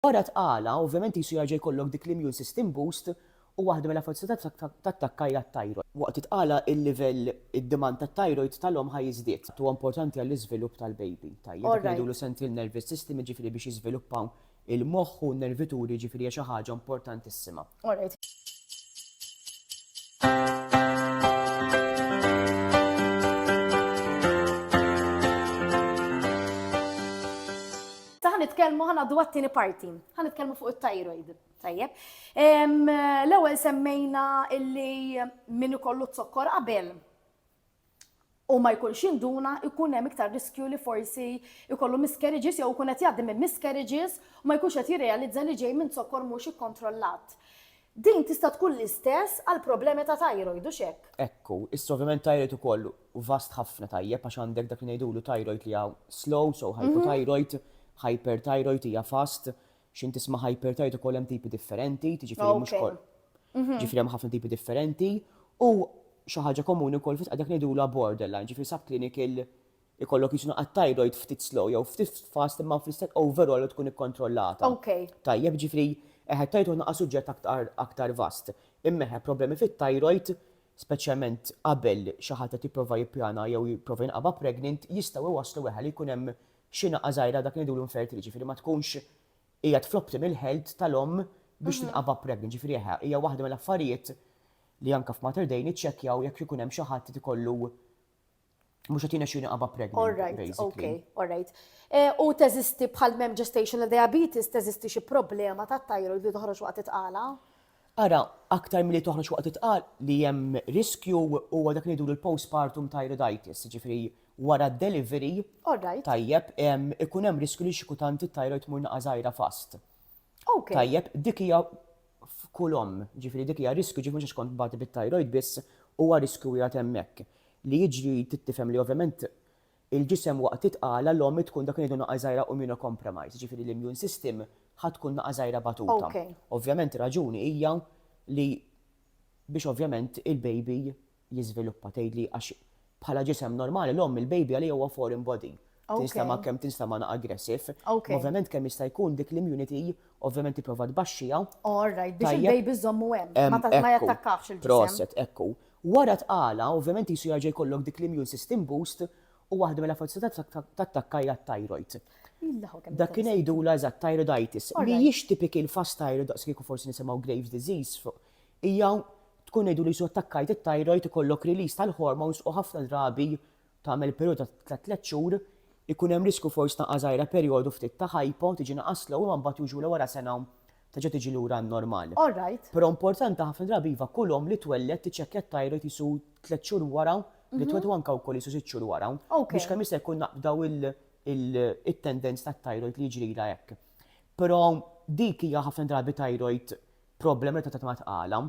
Wara tqala, ovvjament jisu jarġa' jkollok dik l-immune system boost u waħda mill-affarijiet tat-takka hija t-thyroid. Waqt it-tqala il-livell id-demand tat-thyroid tal-hom ħajjiżdied. Huwa importanti għall-iżvilupp tal-baby. Tajjeb ngħidulu central nervous system jiġifieri biex jiżviluppaw il-moħħ u n-nervituri jiġifieri hija xi ħaġa importantissima. Nitkellmu ħanaddu għat-tieni parti. Ħanitkellmu fuq it-thyroid. Tajjeb. L-ewwel semmejna illi min ikollu t-zokkor qabel u ma jkunx induna ikun hemm iktar riskju li forsi ikollu miscarriages jew ikun qed jgħaddi minn miscarriages u ma jkunx qed jirrealizza li ġej minn zokkor mhux ikkontrollat. Din tista' tkun l-istess għal problemi ta' thyroid u x'hekk. Ekku, issa ovvjament thyroid ukoll vast ħafna tajjeb għax għandek dak li ngħidulu thyroid li hawn slow, so hypothyroid, hyperthyroid hija fast, x'in tisma' hyperthyroid ukoll hemm tipi differenti, tiġifieri mhux koll. Ġifieri hemm ħafna tipi differenti u xi ħaġa komuni wkoll fit dak ngħidulha borderline, ġifieri subclinical ikollok jisu għat-thyroid ftit slow jew ftit fast imma fl-istess overall tkun ikkontrollata. Tajjeb ġifieri thyroid naqa' suġġett aktar vast. Imma problemi fit-thyroid, speċjalment qabel xi ħadd qed jipprova jippjana jew jipprova jinqaba' pregnant, jistgħu iwasslu li jkun hemm xi naqqa' żgħira dak li ngħidulu infertili, ġifieri ma tkunx hija fl-optimal health tal-omm biex tinqaba' pregnant, ġifieri hija waħda mill-affarijiet li anke f'Mater Dei niċċekkjaw jekk ikun hemm xi ħadd ikollu mhux qed jinexxu jinqaba' pregnant basically. All right. U teżisti bħal m'hemm gestational diabetes, teżisti xi problema tat-thyroid li toħroġ waqt it-tqala? Ara, aktar milli toħroġ waqt it-tqal li hemm riskju huwa dak li ngħidulu l-postpartum thyroiditis, ġifieri wara d-delivery, tajjeb, ikun hemm riskju li xi kultant it-thyroid tmur naqa' żgħira fast. Tajjeb, dik hija f'kull omm, ġifieri dik hija riskju ġifieri mhux kont bagħti bit-thyroid biss huwa riskju qiegħed hemmhekk. Li jiġri tifhem li ovvjament il-ġisem waqt it-tqala l-omm tkun dak li ngħidu naqa' żgħira immunocompromised, ġifieri l-immune system ħadd tkun naqa' żgħira batuta. Ovvjament raġuni hija li biex ovvjament il-baby jiżviluppa tgħidli għax bħala ġisem normali l-omm il-baby għalija huwa foreign body. Tinsta ma' kemm tinsta ma' aggressiv. Ovvjament kemm jista' jkun dik l-immunity ovvjament tipprova tbaxxija. Biex il-baby żommu hemm, ma jattakkax il-ġisem. Proset, ekku. Wara tqala, ovvjament jisu jarġa' jkollok dik l-immune system boost u waħda mill-affarijiet tat-takka hija t-thyroid. Dak kien ngħidula eżatt thyroiditis. Mhijiex typical fast thyroid daqs kieku forsi nisimgħu Graves' disease fuq. Hija tkun ngħidu li jisu attakkajt it-thyroid ikollok release tal-hormones u ħafna drabi tagħmel perjodu ta' 3 xhur ikun hemm riskju forsi naqa' żgħira perjodu ftit ta' hypo tiġi naqas slow u mbagħad jużula wara sena taġa tiġi lura normali. Però importanti ħafna drabi iva kull omm li twellet tiċċekkja t-thyroid jisu 3 xhur wara li twellet anke wkoll jisu 6 xhur wara. Biex kemm jista' jkun naqbdaw it-tendenz tat-thyroid li jiġrila hekk. Però dik hija ħafna drabi thyroid problema ta' tqala.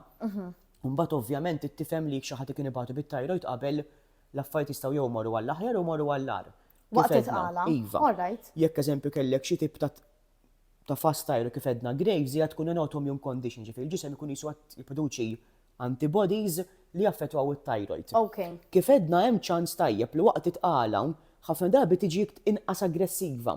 Mbagħad ovvjament ittifhem li xi ħadd kien ibatu bit-thyroid qabel l-affarijiet jistgħu jew morru għall-aħjar jew morru għall-ar. Waqt it-tqala. Iva. Jekk eżempju kellek xi tip ta' fast thyroid kif edna Graves hija tkun autoimmune condition, ġifieri il-ġisem ikun jisu jipproduċi antibodies li jaffettwaw it-thyroid. Kif edna hemm ċans tajjeb li waqt it-tqala ħafna drabi tiġi inqas aggressiva.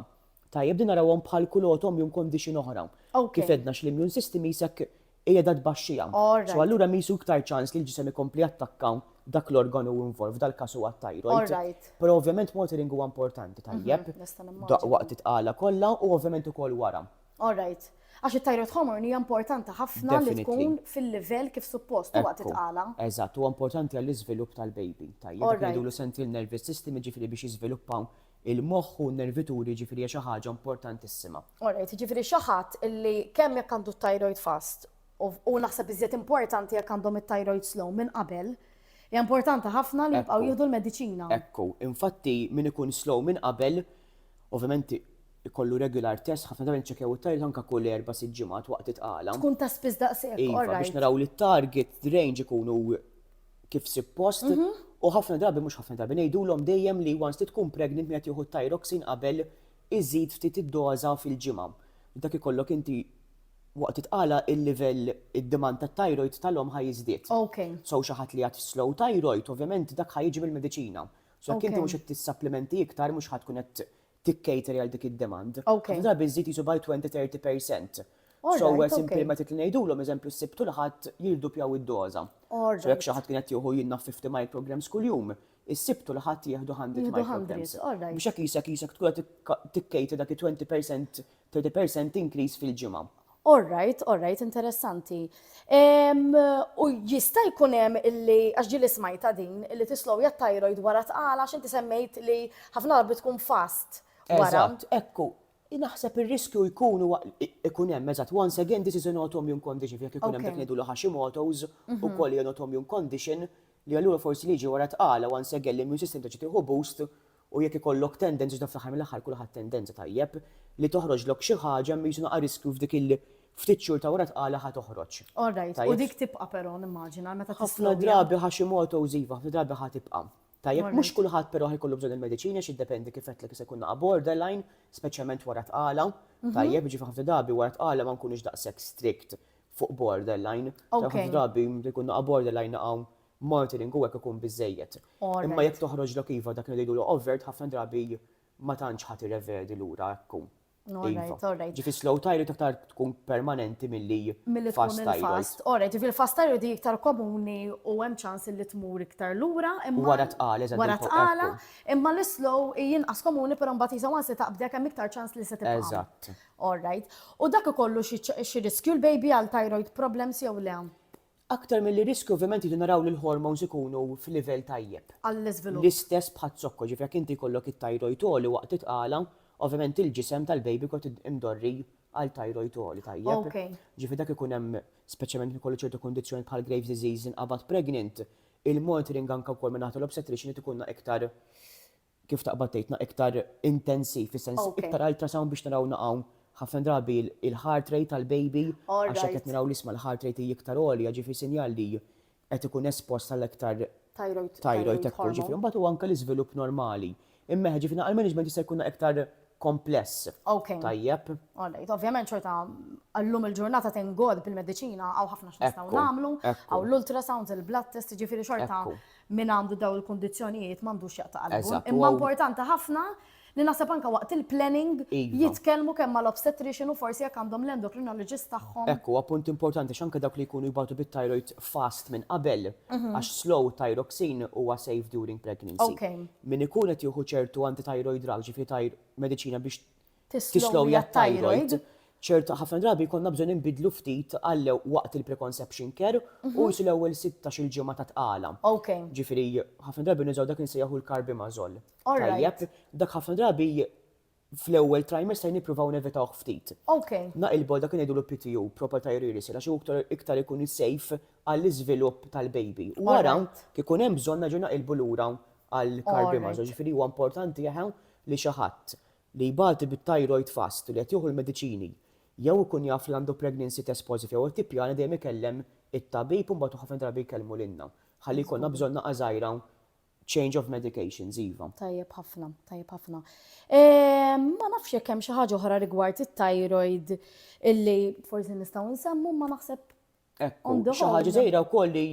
Tajjeb din narawhom bħal kull autoimmune condition oħra. Kif edna l-immune system jisek hija da tbaxxija. So allura misu iktar ċans li l-ġisem ikompli attakkaw dak l-organu involved dal-każ huwa t-thyroid. Però ovvjament monitoring huwa importanti tajjeb waqt it-tqala kollha u ovvjament ukoll wara. Għax it-thyroid hormone hija importanti ħafna li tkun fil-livell kif suppost waqt it-tqala. Eżatt, huwa importanti għall-iżvilupp tal-baby. Tajjeb ngħidulu central nervous system jiġifieri biex jiżviluppaw il-moħħ u n-nervituri ġifieri xi ħaġa importantissima. Ġifieri xi ħadd illi kemm jekk għandu t-thyroid fast u naħseb iżjed importanti jekk għandhom it-thyroid slow minn qabel, hija importanti ħafna li jibqgħu jieħdu l-mediċina. Ekku, infatti min ikun slow minn qabel, ovvjament ikollu regular test, ħafna drabi nċekkjaw it-thyroid anke kull 4-6 ġimgħat waqt it-tqala. Tkun ta' spiss daqshekk, biex naraw li t-target range ikunu kif suppost u ħafna drabi mhux ħafna drabi ngħidulhom dejjem li once tkun pregnant meta tieħu t-thyroxine qabel iżid ftit id-doża fil-ġimgħa. Dak ikollok inti waqt it-tqala il-livell id-demand tat-thyroid tal-omm ħajjiżdied. So xi ħadd li għad slow thyroid ovvjament dak ħajjiġi mill-mediċina. So jekk inti mhux qed tissapplimenti iktar mhux ħadd tkun qed tikkejteri għal dik id-demand. Okay. Ħafna drabi żżid jisu by 20-30%. All So right, simple okay. method li ngħidulhom eżempju ssibtu li ħadd jirdupjaw id-doża. All So jekk xi ħadd kienet jieħu jinnaf 50 micrograms kuljum, issibtu li ħadd jieħdu 100 Jieħdu micrograms. 100, all right. Biex hekk isek tkun qed tikkejti dak il-20%, 30% increase fil-ġimgħa. All right, interessanti. U jista' jkun hemm illi għax ġieli smajta din illi tislowja t-thyroid wara tqala għax inti semmejt li ħafna darbi tkun fast wara. Eżatt, ekku. Naħseb ir-riskju ikun hemm eżatt. Once again, this is an autoimmune condition. Jekk ikun hemm dak ngħidulu Hashimoto's ukoll hija an autoimmune condition li allura forsi liġi wara tqala once again l-immune system ta' tieħu boost u jekk ikollok tendenza ġda fl-aħħar mill-aħħar kulħadd tendenza tajjeb li toħroġlok xi ħaġa mhix naqa' riskju f'dik il-ftit xhur ta' wara tqala ħa toħroġ. All right, u dik tibqa' però nimmaġina meta Ħafna drabi Hashimoto's iva, ħafna drabi ħa tibqa'. Tajjeb, mhux kulħadd però ħajkollu bżonn il-mediċina xi jiddependi kif qedlek se jkun naqa' borderline, speċjalment wara tqala. Tajjeb, ġifi ħafna drabi wara tqala ma nkunux daqshekk strict fuq borderline. Ħafna drabi li jkun naqa' borderline naqgħu monitoring u hekk ikun biżejjed. Imma jekk toħroġlok iva dak li jgħidulu overt ħafna drabi ma tantx ħadd irreverdi lura hekk. All right. Ġifi slow thyroid aktar tkun permanenti milli fast thyroid. All right, il-fast thyroid hi iktar komuni u hemm ċans li tmur iktar lura. Wara tqala, eżatt. Wara tqala, imma l-slow jinqas komuni però mbagħad jisa once taqbdek hemm iktar ċans li se tibqa'. Eżatt. All right. U dak ikollu xi riskju l-baby għal thyroid problems jew le? Aktar mill-riskju ovvjament jidu naraw li l-hormones ikunu fil-livell tajjeb. Għall-iżvilupp. L-istess bħat zokkor, ġifri jekk inti jkollok it-thyroid oli waqt titqala, ovvjament il-ġisem tal-baby kot imdorri għal thyroid oli tajjeb. Ġifri dak ikun hemm speċjalment ikollu ċertu kondizzjoni bħal Graves' disease inqabad pregnant, il-monitoring anke wkoll minn naħa l-obstetrician ikunna iktar kif taqbad tgħidna iktar intensiv, fis-sens iktar ultrasound biex naraw naqgħu ħafna drabi il-heart rate tal-baby, għax qed naraw l-isma l-heart rate iktar għolja, ġifi sinjal li qed ikun espost tal-iktar thyroid ekku, ġifi mbagħad huwa anke l-iżvilupp normali. Imma ġifi għall-management jista' jkun iktar kompless. Tajjeb. Ovvjament xorta għallum il-ġurnata tengod bil-mediċina għaw ħafna x'nistgħu nagħmlu, għaw l-ultrasound, il-blood test, ġifieri xorta min għandu daw il-kundizzjonijiet m'għandux jaqta' qalbu. Imma importanti ħafna li naħseb anke waqt il-planning jitkellmu kemm mal-obstetrician u forsi jekk għandhom l-endocrinologist tagħhom. Ekku, appunt importanti x'anke dawk li jkunu jbagħtu bit-thyroid fast minn qabel għax slow thyroxine huwa safe during pregnancy. Min ikun qed jieħu ċertu anti-thyroid drug ġifieri mediċina biex tislowja t-thyroid, ċerta ħafna drabi jkollna bżonn inbidlu ftit għal waqt il-preconception care u jisu l-ewwel 16 ġimgħa ta' tqala. Ġifieri ħafna drabi nużaw dak insejjaħu l-carbimazole. Tajjeb, dak ħafna drabi fl-ewwel trimester nippruvaw nevitaw ftit. Naqilbu dak ngħidu l-PTU, proper thyroiris, għax iktar ikun safe għall-iżvilupp tal-baby. Wara kikun hemm bżonn naġu naqilbu lura għall-carbimazole, ġifieri huwa importanti jaħew li xi ħadd li jbagħti bit-thyroid fast li qed jieħu l-mediċini jew ikun jaf li għandu pregnancy test positive jew it-tippjana dejjem ikellem it-tabib u mbagħad ħafna drabi jkellmu lilna. Ħalli jkollna bżonn naqa' żgħira change of medications iva. Tajjeb ħafna. Ma nafx jekk hemm xi ħaġa oħra rigward it-thyroid illi forsi nistgħu nsemmu ma naħseb. Ekku, xi ħaġa żgħira wkoll li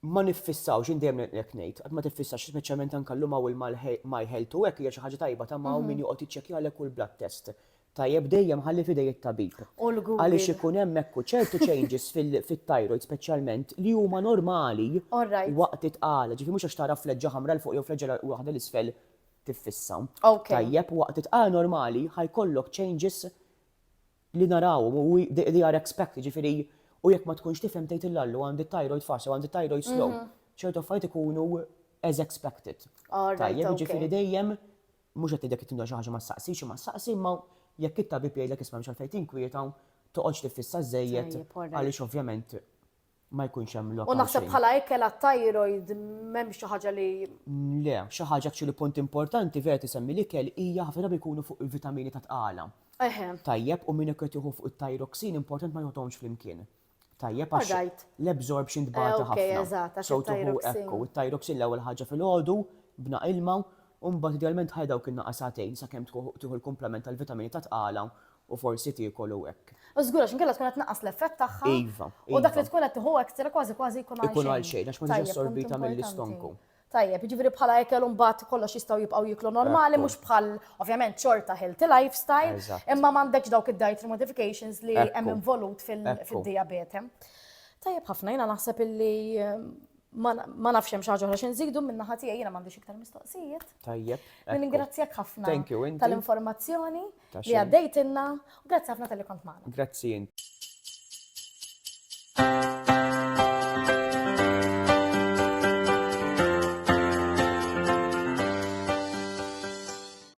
ma niffissawx indejjem jekk ngħid, qatt ma tifissax speċjalment anke llum hawn il-My Health u hekk hija xi ħaġa tajba ta' ma' min joqgħod jiċċekkjalek kull blood test. Tajjeb dejjem ħalli fidej it-tabib. Għaliex ikun hemm hekk ċertu changes fit-thyroid speċjalment li huma normali waqt tqala, ġifi mhux għax tara fleġġa ħamra l fuq jew fleġġa waħda l-isfel tiffissa. Tajjeb waqt tqala normali ħajkollok changes li narawhom u they are expected, ġifieri u jekk ma tkunx tifhem tgħid il-lallu għandi thyroid fast u għandi thyroid slow, ċertu affarijiet ikunu as expected. Tajjeb ġifieri dejjem mhux qed tidek tindu xi ħaġa ma ssaqsix ma ssaqsi ma jekk it-tabib jgħidlek isma' mhux għalfejn tinkwietaw toqgħodx tiffissa żejjed għaliex ovvjament ma jkunx hemm lokal. U naħseb bħala hekk thyroid m'hemm xi ħaġa li. Le, xi ħaġa actually punt importanti vera tisemmi l-ikel hija ħafna drabi jkunu fuq il-vitamini ta' tqala. Tajjeb u min qed jieħu fuq it-thyroxine importanti ma jħotomx flimkien. Tajjeb għax l-absorption tbagħta ħafna. So tuħu ekku, it-thyroxine l-ewwel ħaġa fil-għodu b'na ilma u mbagħad idealment ħajdaw kien naqasatejn sakemm tieħu l-komplement tal-vitamini ta' tqala u forsi tiekolu hekk. Żgur għax inkella tkun qed tnaqqas l-effett tagħha. U dak li tkun qed tieħu ekstra kważi jkun għal xejn. Ikun għal xejn għax ma tiġi assorbita mill-istonku. Tajjeb, jiġifieri bħala ekel mbagħad kollox jistgħu jibqgħu jiklu normali, mhux bħal ovvjament xorta healthy lifestyle, imma m'għandekx dawk id-dietary modifications li hemm involut fid-diabete. Tajjeb ħafna, jiena naħseb illi ma nafx hemm xi ħaġa oħra xi nżidu minn naħa tiegħi jiena m'għandix iktar mistoqsijiet. Tajjeb. Ningrazzjak ħafna Thank you, inti. tal-informazzjoni li għaddejtilna u grazzi ħafna tal-li kont magħna. Grazzi inti.